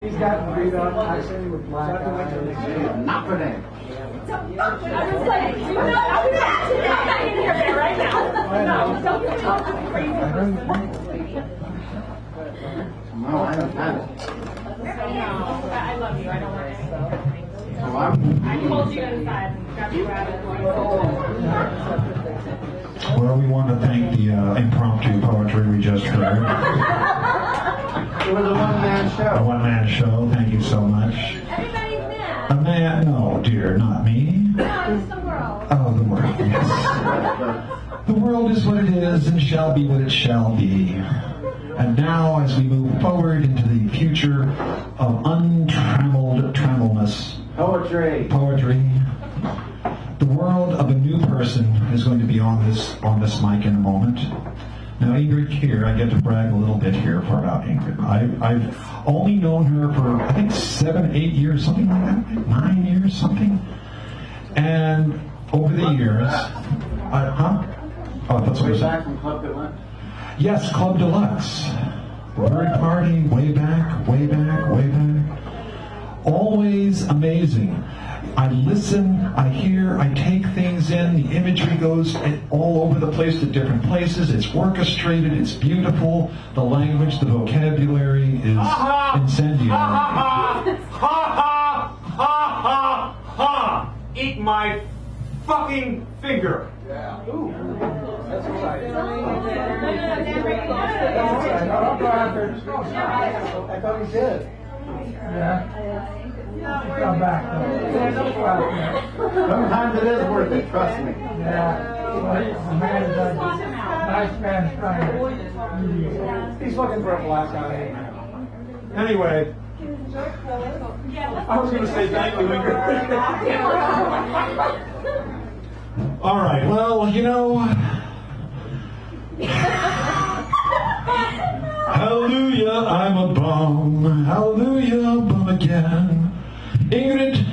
He's gotten beat up actually with black eyes. Not for them. I was like, I'm not in here right now. No, don't talk to me crazy person. No, I haven't had it. No, I love you. I don't want anything. I pulled you inside and got you out of the Well, we want to thank the impromptu poetry we just heard. It was a one-man show. A one-man show. Thank you so much. Everybody's mad. A man? No, dear, not me. No, it's the world. Oh, the world, yes. The world is what it is and shall be what it shall be. And now, as we move forward into the future of untrammeled trembleness, Poetry. The world of a new person is going to be on this mic in a moment. Now, Ingrid here, I get to brag a little bit here about Ingrid. I've only known her for, I think, 7, 8 years, something like that, 9 years, something. And over the years, Oh, that's what I Way said. back from Club Deluxe. Yes, Club Deluxe. Bird party, way back. Always amazing. I listen, I hear, I take things in, the imagery goes all over the place to different places, it's orchestrated, it's beautiful, the language, the vocabulary is incendiary. Ha! Eat my fucking finger. Yeah. Ooh. That's exciting. I thought he did. Yeah. Come back. Sometimes it is worth it, trust me. Yeah. Well, the man is a nice man trying. He's looking for a black eye. Anyway, I was going to say thank you, Ingrid. All right, well, you know, hallelujah, I'm a bum, hallelujah, bum again. Ingrid,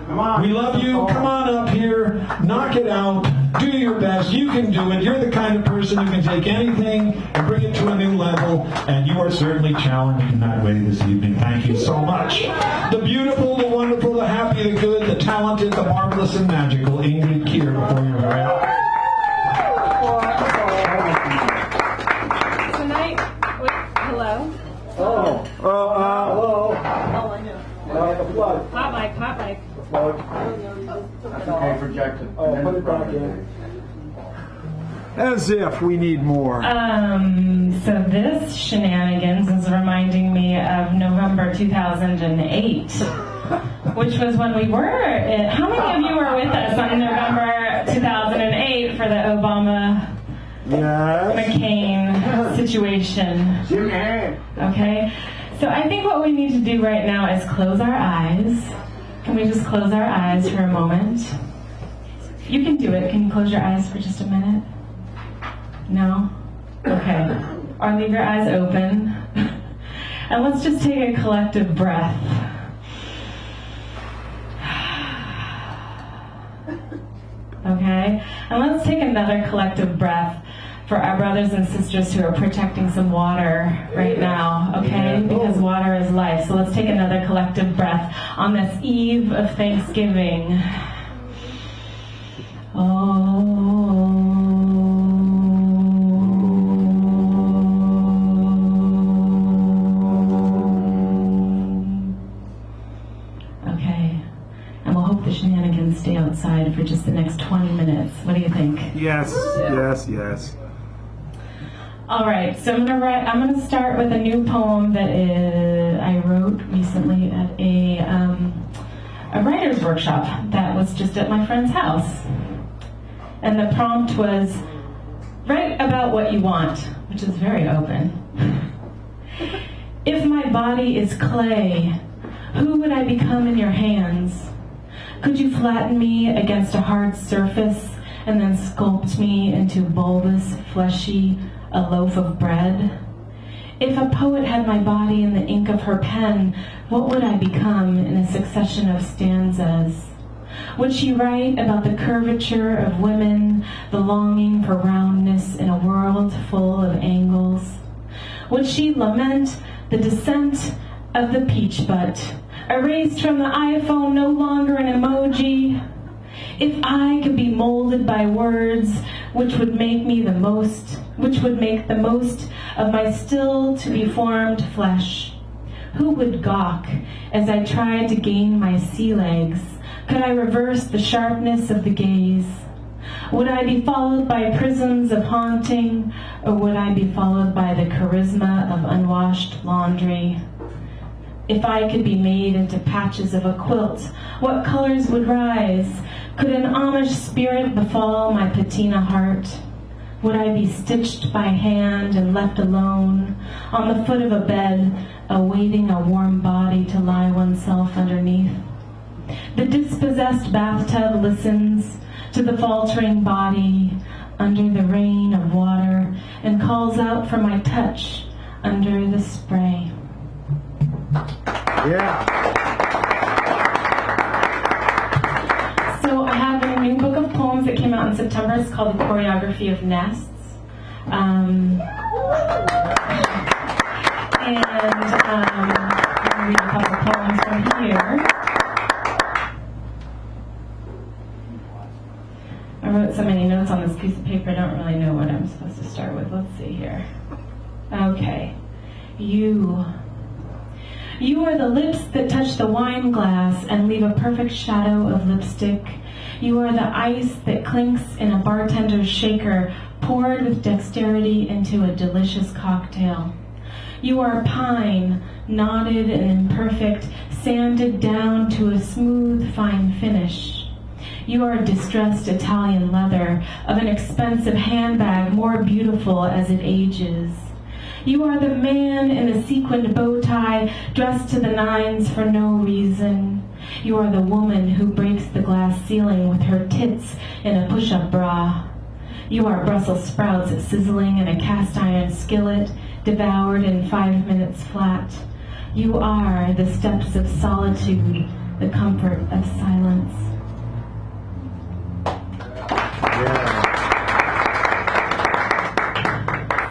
Come on. we love you, come on up here, knock it out, do your best, you can do it. You're the kind of person who can take anything and bring it to a new level, and you are certainly challenged in that way this evening. Thank you so much. The beautiful, the wonderful, the happy, the good, the talented, the marvelous, and magical Ingrid Keir before your very eyes. Tonight, hello? Hello. The plug. Hot mic. That's okay, projected. Oh, put it back in. As if we need more. So this shenanigans is reminding me of November 2008, which was when we were, how many of you were with us on November 2008 for the Obama McCain situation? Jimmy. Okay, so I think what we need to do right now is close our eyes. Can we just close our eyes for a moment? You can do it. Can you close your eyes for just a minute? No? Okay. Or leave your eyes open. And let's just take a collective breath. Okay? And let's take another collective breath for our brothers and sisters who are protecting some water right now, okay? Because water is life. So let's take another collective breath on this eve of Thanksgiving. Okay. And we'll hope the shenanigans stay outside for just the next 20 minutes. What do you think? Yes. All right, so I'm gonna start with a new poem that I wrote recently at a writer's workshop that was just at my friend's house. And the prompt was, write about what you want, which is very open. If my body is clay, who would I become in your hands? Could you flatten me against a hard surface and then sculpt me into bulbous, fleshy, a loaf of bread? If a poet had my body in the ink of her pen, what would I become in a succession of stanzas? Would she write about the curvature of women, the longing for roundness in a world full of angles? Would she lament the descent of the peach butt, erased from the iPhone, no longer an emoji. If I could be molded by words which would make the most of my still to be formed flesh, who would gawk as I tried to gain my sea legs? Could I reverse the sharpness of the gaze? Would I be followed by prisms of haunting, or would I be followed by the charisma of unwashed laundry? If I could be made into patches of a quilt, what colors would rise? Could an Amish spirit befall my patina heart? Would I be stitched by hand and left alone on the foot of a bed, awaiting a warm body to lie oneself underneath? The dispossessed bathtub listens to the faltering body under the rain of water and calls out for my touch under the spray. Yeah. So I have a new book of poems that came out in September. It's called The Choreography of Nests. I'm going to read a couple of poems from here. I wrote so many notes on this piece of paper, I don't really know what I'm supposed to start with. Let's see here. Okay. You are the lips that touch the wine glass and leave a perfect shadow of lipstick. You are the ice that clinks in a bartender's shaker, poured with dexterity into a delicious cocktail. You are pine, knotted and imperfect, sanded down to a smooth, fine finish. You are distressed Italian leather of an expensive handbag, more beautiful as it ages. You are the man in a sequined bow tie, dressed to the nines for no reason. You are the woman who breaks the glass ceiling with her tits in a push-up bra. You are Brussels sprouts sizzling in a cast iron skillet, devoured in 5 minutes flat. You are the steps of solitude, the comfort of silence.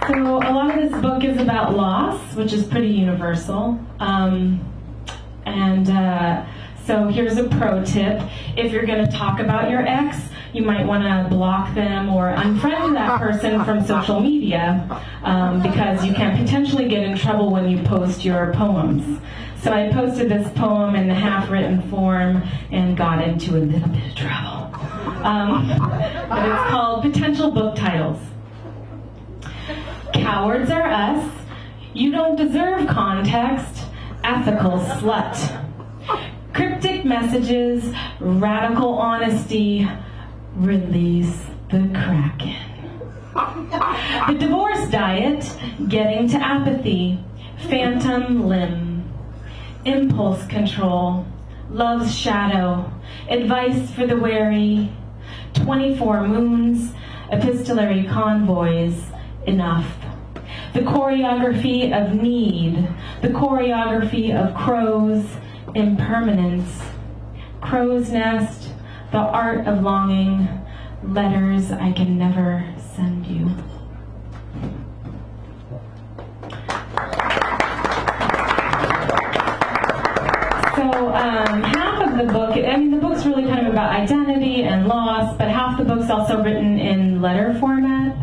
So a lot of this book is about loss, which is pretty universal. So here's a pro tip. If you're going to talk about your ex, you might want to block them or unfriend that person from social media, because you can potentially get in trouble when you post your poems. So I posted this poem in the half-written form and got into a little bit of trouble. But it's called Potential Book Titles. Cowards are us. You don't deserve context. Ethical slut. Cryptic messages. Radical honesty. Release the Kraken. The divorce diet. Getting to apathy. Phantom limb. Impulse control. Love's shadow. Advice for the wary. 24 moons. Epistolary convoys. Enough. The choreography of need. The choreography of crows. Impermanence. Crow's nest. The art of longing. Letters I can never send you. So half of the book, the book's really kind of about identity and loss, but half the book's also written in letter format.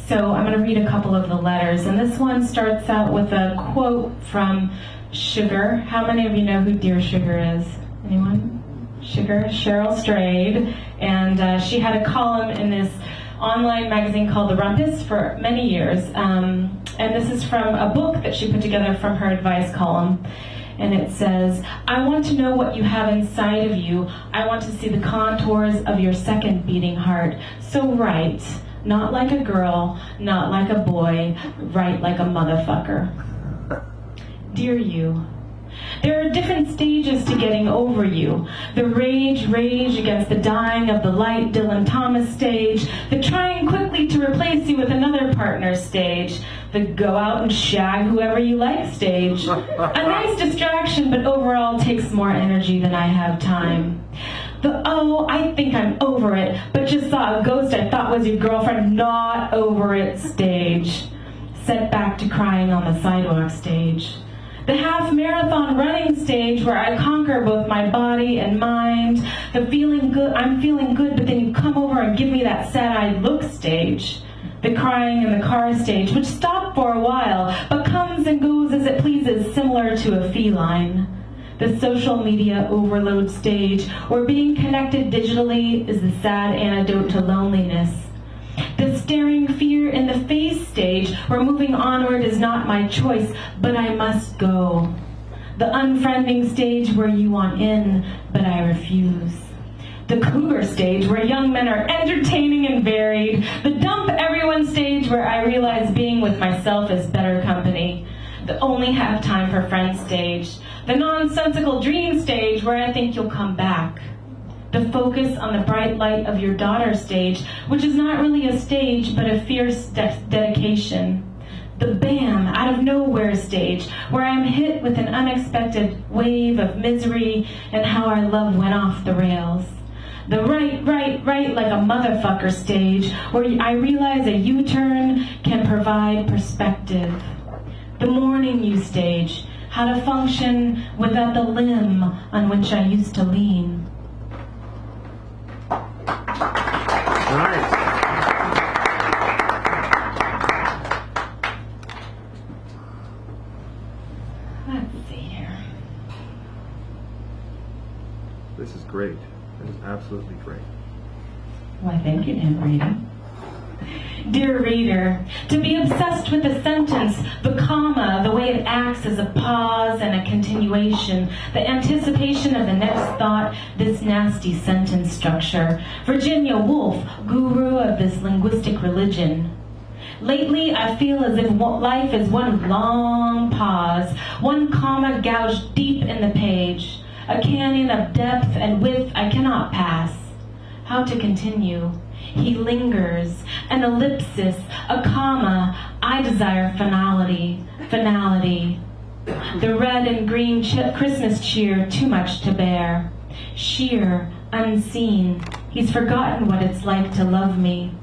So I'm going to read a couple of the letters. And this one starts out with a quote from Sugar. How many of you know who Dear Sugar is? Anyone? Sugar? Cheryl Strayed. And she had a column in this online magazine called The Rumpus for many years. And this is from a book that she put together from her advice column. And it says, I want to know what you have inside of you. I want to see the contours of your second beating heart. So write. Not like a girl, not like a boy, write like a motherfucker. Dear you, there are different stages to getting over you. The rage against the dying of the light Dylan Thomas stage, the trying quickly to replace you with another partner stage, the go out and shag whoever you like stage. A nice distraction, but overall takes more energy than I have time. The oh, I think I'm over it, but just saw a ghost I thought was your girlfriend, not over it stage. Sent back to crying on the sidewalk stage. The half marathon running stage where I conquer both my body and mind. The feeling good, I'm feeling good, but then you come over and give me that sad-eyed look stage. The crying in the car stage, which stopped for a while, but comes and goes as it pleases, similar to a feline. The social media overload stage, where being connected digitally is the sad antidote to loneliness. The staring fear in the face stage, where moving onward is not my choice, but I must go. The unfriending stage where you want in, but I refuse. The cougar stage, where young men are entertaining and varied. The dump everyone stage, where I realize being with myself is better company. The only have time for friends stage. The nonsensical dream stage, where I think you'll come back. The focus on the bright light of your daughter stage, which is not really a stage, but a fierce dedication. The bam, out of nowhere stage, where I am hit with an unexpected wave of misery and how our love went off the rails. The right like a motherfucker stage, where I realize a U-turn can provide perspective. The morning you stage, how to function without the limb on which I used to lean. Nice. Let's see here. This is great. This is absolutely great. Why, thank you, dear reader. Dear reader, to be obsessed with a sentence, the comma, the way it acts as a pause and a continuation, the anticipation of the next thought, this nasty sentence structure. Virginia Woolf, guru of this linguistic religion. Lately, I feel as if life is one long pause, one comma gouged deep in the page, a canyon of depth and width I cannot pass. How to continue? He lingers, an ellipsis, a comma. I desire finality. The red and green Christmas cheer, too much to bear. Sheer, unseen, he's forgotten what it's like to love me.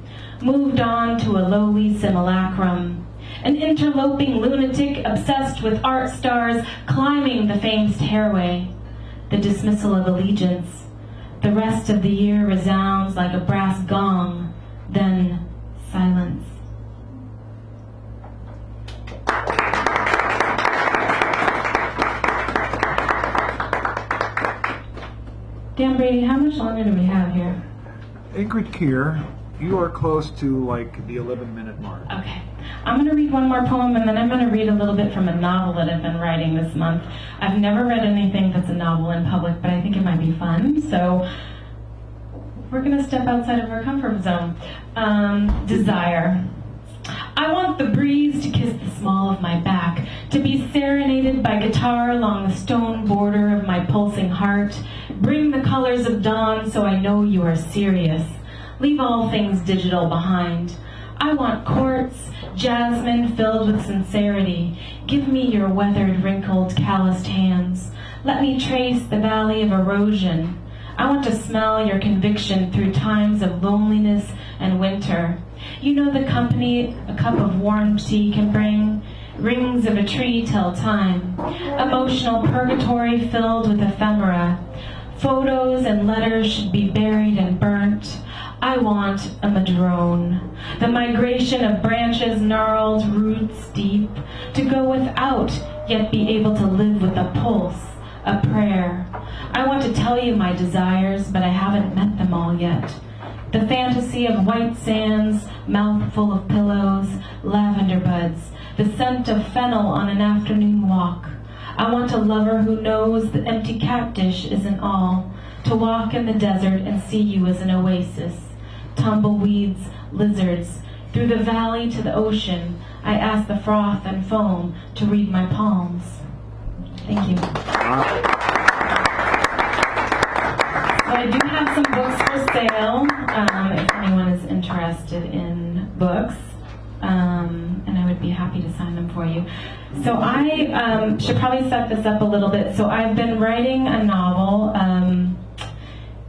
Moved on to a lowly simulacrum. An interloping lunatic obsessed with art stars climbing the famed stairway. The dismissal of allegiance. The rest of the year resounds like a brass gong, then silence. Dan Brady, how much longer do we have here? Ingrid Keir, you are close to like the 11-minute mark. Okay. I'm going to read one more poem, and then I'm going to read a little bit from a novel that I've been writing this month. I've never read anything that's a novel in public, but I think it might be fun. So we're going to step outside of our comfort zone. Desire. I want the breeze to kiss the small of my back, to be serenaded by guitar along the stone border of my pulsing heart. Bring the colors of dawn so I know you are serious. Leave all things digital behind. I want courts, jasmine filled with sincerity. Give me your weathered, wrinkled, calloused hands. Let me trace the valley of erosion. I want to smell your conviction through times of loneliness and winter. You know the company a cup of warm tea can bring? Rings of a tree tell time. Emotional purgatory filled with ephemera. Photos and letters should be buried and burnt. I want a madrone, the migration of branches gnarled, roots deep, to go without, yet be able to live with a pulse, a prayer. I want to tell you my desires, but I haven't met them all yet. The fantasy of white sands, mouthful of pillows, lavender buds, the scent of fennel on an afternoon walk. I want a lover who knows the empty cat dish isn't all, to walk in the desert and see you as an oasis. Tumbleweeds, lizards, through the valley to the ocean, I ask the froth and foam to read my palms. Thank you. So I do have some books for sale, if anyone is interested in books, and I would be happy to sign them for you. So I should probably set this up a little bit. So I've been writing a novel,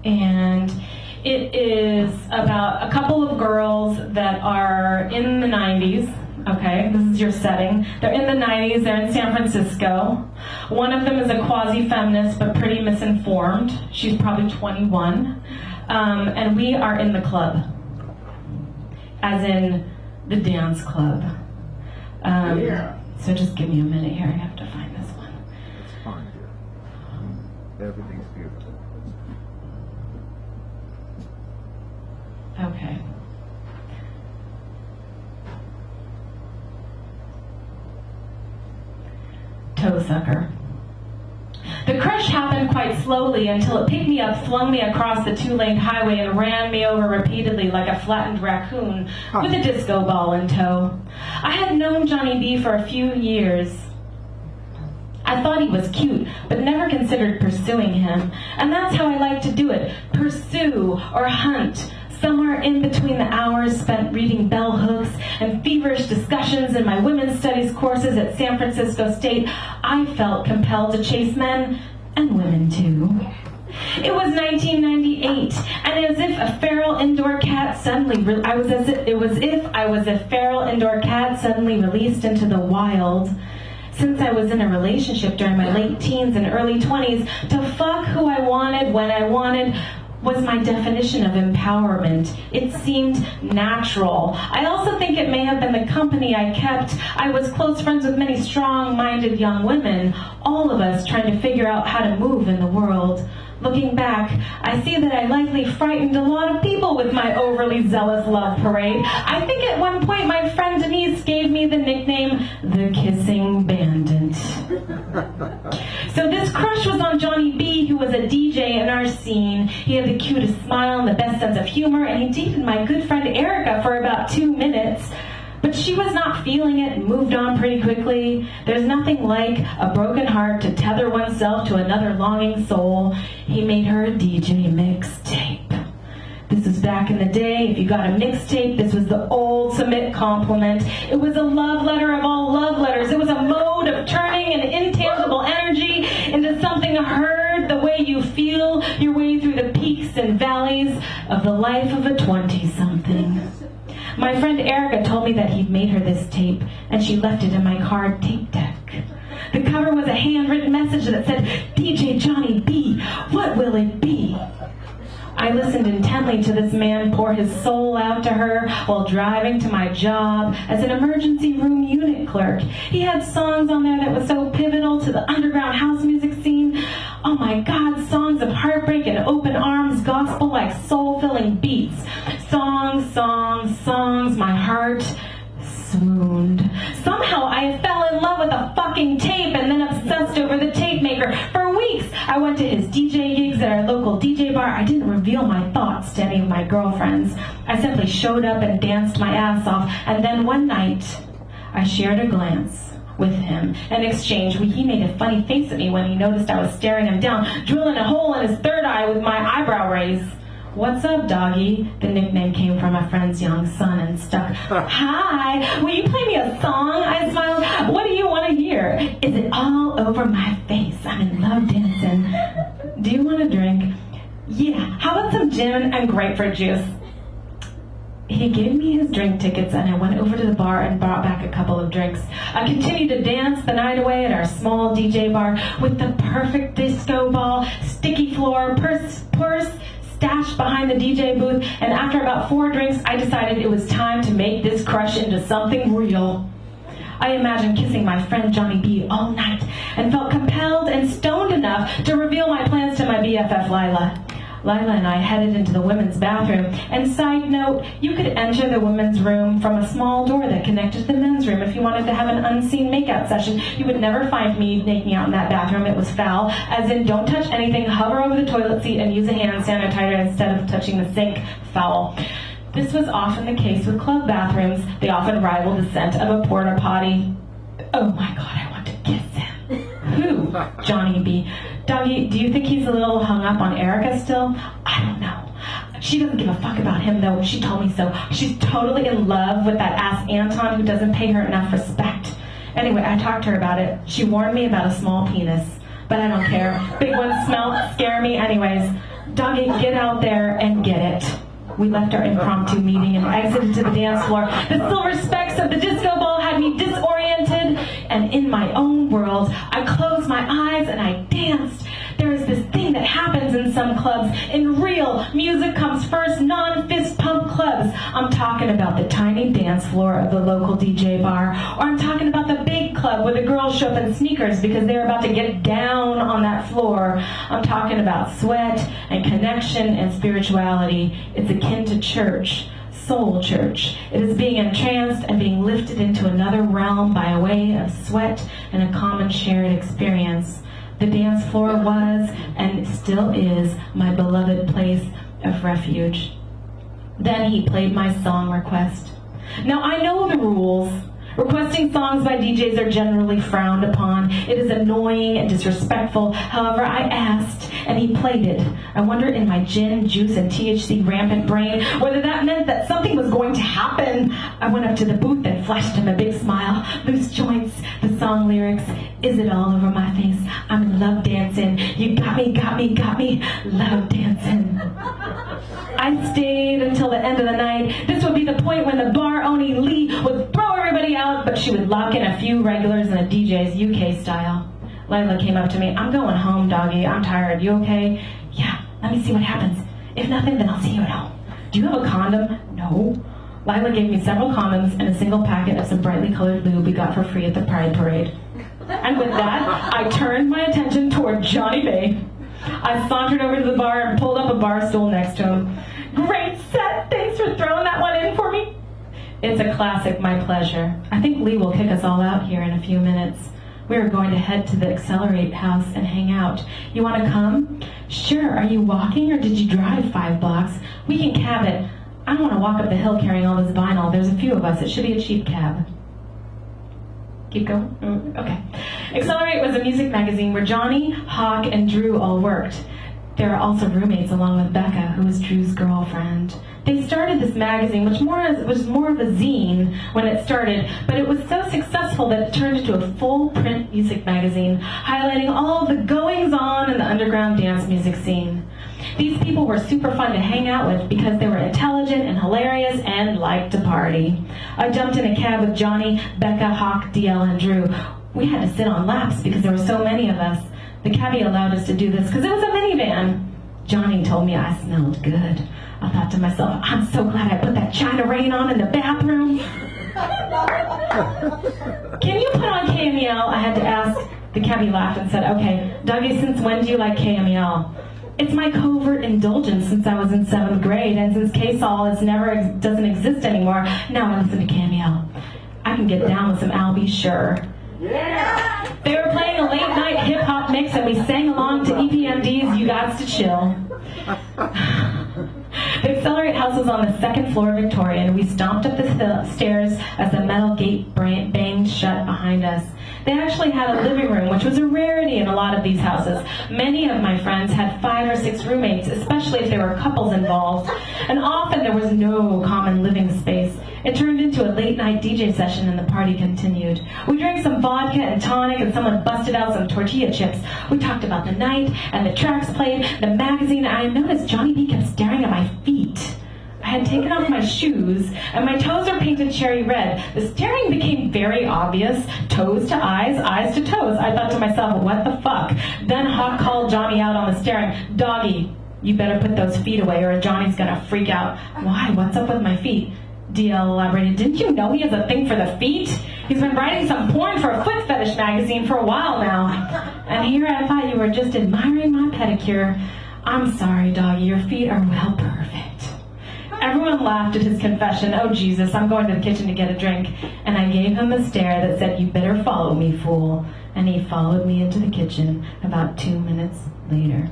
and it is about a couple of girls that are in the 90s, Okay, this is your setting. They're in the 90s, they're in San Francisco. One of them is a quasi-feminist, but pretty misinformed. She's probably 21. And we are in the club. As in the dance club. Yeah. So just give me a minute here, I have to find this one. It's fine here. Everything's beautiful. Okay. Toe sucker. The crush happened quite slowly until it picked me up, flung me across the two-lane highway, and ran me over repeatedly like a flattened raccoon with a disco ball in tow. I had known Johnny B for a few years. I thought he was cute, but never considered pursuing him. And that's how I like to do it. Pursue or hunt. Somewhere in between the hours spent reading bell hooks and feverish discussions in my women's studies courses at San Francisco State, I felt compelled to chase men and women too. It was 1998, and as if a feral indoor cat suddenly released into the wild. Since I was in a relationship during my late teens and early 20s, to fuck who I wanted when I wanted was my definition of empowerment. It seemed natural. I also think it may have been the company I kept. I was close friends with many strong-minded young women, all of us trying to figure out how to move in the world. Looking back, I see that I likely frightened a lot of people with my overly zealous love parade. I think at one point my friend Denise gave me the nickname, the Kissing Bandit. So this crush was on Johnny B, who was a DJ in our scene. He had the cutest smile and the best sense of humor, and he dated my good friend Erica for about 2 minutes. But she was not feeling it and moved on pretty quickly. There's nothing like a broken heart to tether oneself to another longing soul. He made her a DJ mixtape. This was back in the day. If you got a mixtape, this was the ultimate compliment. It was a love letter of all love letters. It was a mode of turning an intangible energy into something heard the way you feel your way through the peaks and valleys of the life of a 20-something. My friend Erica told me that he'd made her this tape, and she left it in my car tape deck. The cover was a handwritten message that said, "DJ Johnny B, what will it be?" I listened intently to this man pour his soul out to her while driving to my job as an emergency room unit clerk. He had songs on there that was so pivotal to the underground house music scene. Oh my God, songs of heartbreak and open arms, gospel-like soul-filling beats. Songs, songs, songs, my heart swooned. Somehow I fell in love with a fucking tape and then obsessed over the tape maker. For weeks, I went to his DJ gigs at our local DJ bar. I didn't reveal my thoughts to any of my girlfriends. I simply showed up and danced my ass off. And then one night, I shared a glance with him. In exchange, he made a funny face at me when he noticed I was staring him down, drilling a hole in his third eye with my eyebrow raise. "What's up, doggy?" The nickname came from a friend's young son and stuck. "Hi, will you play me a song?" I smiled. "What do you want to hear?" "Is it all over my face? I'm in love dancing." "Do you want a drink?" "Yeah, how about some gin and grapefruit juice?" He gave me his drink tickets, and I went over to the bar and brought back a couple of drinks. I continued to dance the night away at our small DJ bar with the perfect disco ball, sticky floor, purse stashed behind the DJ booth, and after about 4 drinks, I decided it was time to make this crush into something real. I imagined kissing my friend Johnny B all night, and felt compelled and stoned enough to reveal my plans to my BFF Lila. Lila and I headed into the women's bathroom, and side note, you could enter the women's room from a small door that connected to the men's room if you wanted to have an unseen makeout session. You would never find me making out in that bathroom. It was foul, as in don't touch anything, hover over the toilet seat, and use a hand sanitizer instead of touching the sink. Foul. This was often the case with club bathrooms. They often rivaled the scent of a porta potty. Oh my God, I want to kiss him. Who? Johnny B. Doggy, do you think he's a little hung up on Erica still? I don't know. She doesn't give a fuck about him, though. She told me so. She's totally in love with that ass Anton who doesn't pay her enough respect. Anyway, I talked to her about it. She warned me about a small penis. But I don't care. Big ones scare me anyways. Doggy, get out there and get it. We left our impromptu meeting and exited to the dance floor. The silver specks of the disco ball had me disoriented, and in my own world, I closed my eyes and I danced. There is this thing that happens in some clubs. In real, music comes first, non-fist pump clubs. I'm talking about the tiny dance floor of the local DJ bar, or I'm talking about the big club where the girls show up in sneakers because they're about to get down on that floor. I'm talking about sweat and connection and spirituality. It's akin to church. Soul church. It is being entranced and being lifted into another realm by way of sweat and a common shared experience. The dance floor was and still is my beloved place of refuge. Then he played my song request. Now I know the rules. Requesting songs by DJs are generally frowned upon. It is annoying and disrespectful. However, I asked, and he played it. I wondered in my gin, juice, and THC rampant brain whether that meant that something was going to happen. I went up to the booth and flashed him a big smile. Loose joints, the song lyrics. Is it all over my face? I'm in love dancing. You got me, got me, got me. Love dancing. I stayed until the end of the night. This would be the point when the bar owner Lee would throw everybody out, but she would lock in a few regulars in a DJ's UK style. Lila came up to me. I'm going home, doggy. I'm tired. You okay? Yeah, let me see what happens. If nothing, then I'll see you at home. Do you have a condom? No. Lila gave me several condoms and a single packet of some brightly colored lube we got for free at the Pride Parade. And with that, I turned my attention toward Johnny Bay. I sauntered over to the bar and pulled up a bar stool next to him. Great set! Thanks for throwing that one in for me. It's a classic, my pleasure. I think Lee will kick us all out here in a few minutes. We are going to head to the Accelerate house and hang out. You want to come? Sure. Are you walking or did you drive 5 blocks? We can cab it. I don't want to walk up the hill carrying all this vinyl. There's a few of us. It should be a cheap cab. Keep going? Okay. Accelerate was a music magazine where Johnny, Hawk, and Drew all worked. There are also roommates along with Becca, who was Drew's girlfriend. They started this magazine, which was more of a zine when it started, but it was so successful that it turned into a full-print music magazine, highlighting all the goings-on in the underground dance music scene. These people were super fun to hang out with because they were intelligent and hilarious and liked to party. I jumped in a cab with Johnny, Becca, Hawk, DL, and Drew. We had to sit on laps because there were so many of us. The cabbie allowed us to do this because it was a minivan. Johnny told me I smelled good. I thought to myself, I'm so glad I put that China Rain on in the bathroom. Can you put on KMEL? I had to ask. The cabbie laughed and said, okay, Dougie, since when do you like KMEL? It's my covert indulgence since I was in 7th grade, and since K-Sol doesn't exist anymore, now I listen to KMEL. I can get down with some Albie, sure. Yeah. They were playing a late-night hip-hop mix, and we sang along to EPMD's You Gots to Chill. The Accelerate house was on the 2nd floor of Victoria, and we stomped up the stairs as the metal gate banged shut behind us. They actually had a living room, which was a rarity in a lot of these houses. Many of my friends had 5 or 6 roommates, especially if there were couples involved, and often there was no common living space. It turned into a late-night DJ session, and the party continued. We drank some vodka and tonic, and someone busted out some tortilla chips. We talked about the night, and the tracks played, the magazine, and I noticed Johnny B kept staring at my feet. I had taken off my shoes, and my toes were painted cherry red. The staring became very obvious, toes to eyes, eyes to toes. I thought to myself, what the fuck? Then Hawk called Johnny out on the staring. Doggy, you better put those feet away or Johnny's gonna freak out. Why? What's up with my feet? DL elaborated, didn't you know he has a thing for the feet? He's been writing some porn for a foot fetish magazine for a while now. And here I thought you were just admiring my pedicure. I'm sorry, doggy, your feet are well perfect. Everyone laughed at his confession. Oh, Jesus, I'm going to the kitchen to get a drink. And I gave him a stare that said, you better follow me, fool. And he followed me into the kitchen about 2 minutes later.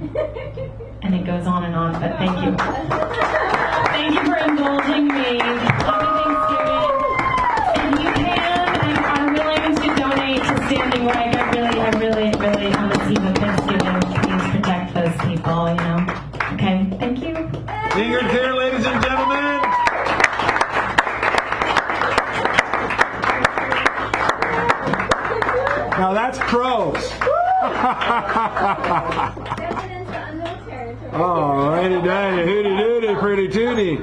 And it goes on, but thank you. Thank you for indulging me. Happy Thanksgiving. And you can and are willing to donate to Standing Rock. I really, on this eve of Thanksgiving, please protect those people, you know. Okay, thank you. Fingers here, ladies and gentlemen. Now that's pros. Alrighty, hooty doody for pretty tooty.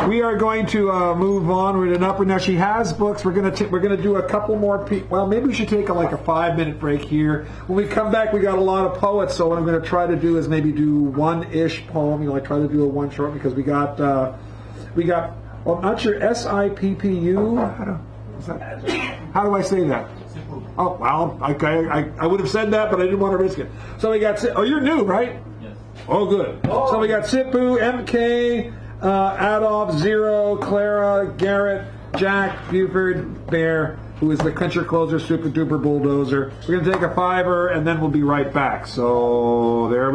We are going to move on. We're in an upper now. She has books. We're gonna do a couple more. Well, maybe we should take like a 5-minute break here. When we come back, we got a lot of poets. So what I'm going to try to do is maybe do one-ish poem. You know, I try to do a one short because we got. Well, I'm not sure. SIPPU. How do I say that? Oh well, I would have said that, but I didn't want to risk it. So we got. Oh, you're new, right? Yes. Oh, good. Oh. So we got Sipu, MK. Adolf, Zero, Clara, Garrett, Jack, Buford, Bear, who is the clincher closer, super duper bulldozer. We're going to take a 5er and then we'll be right back. So there we go.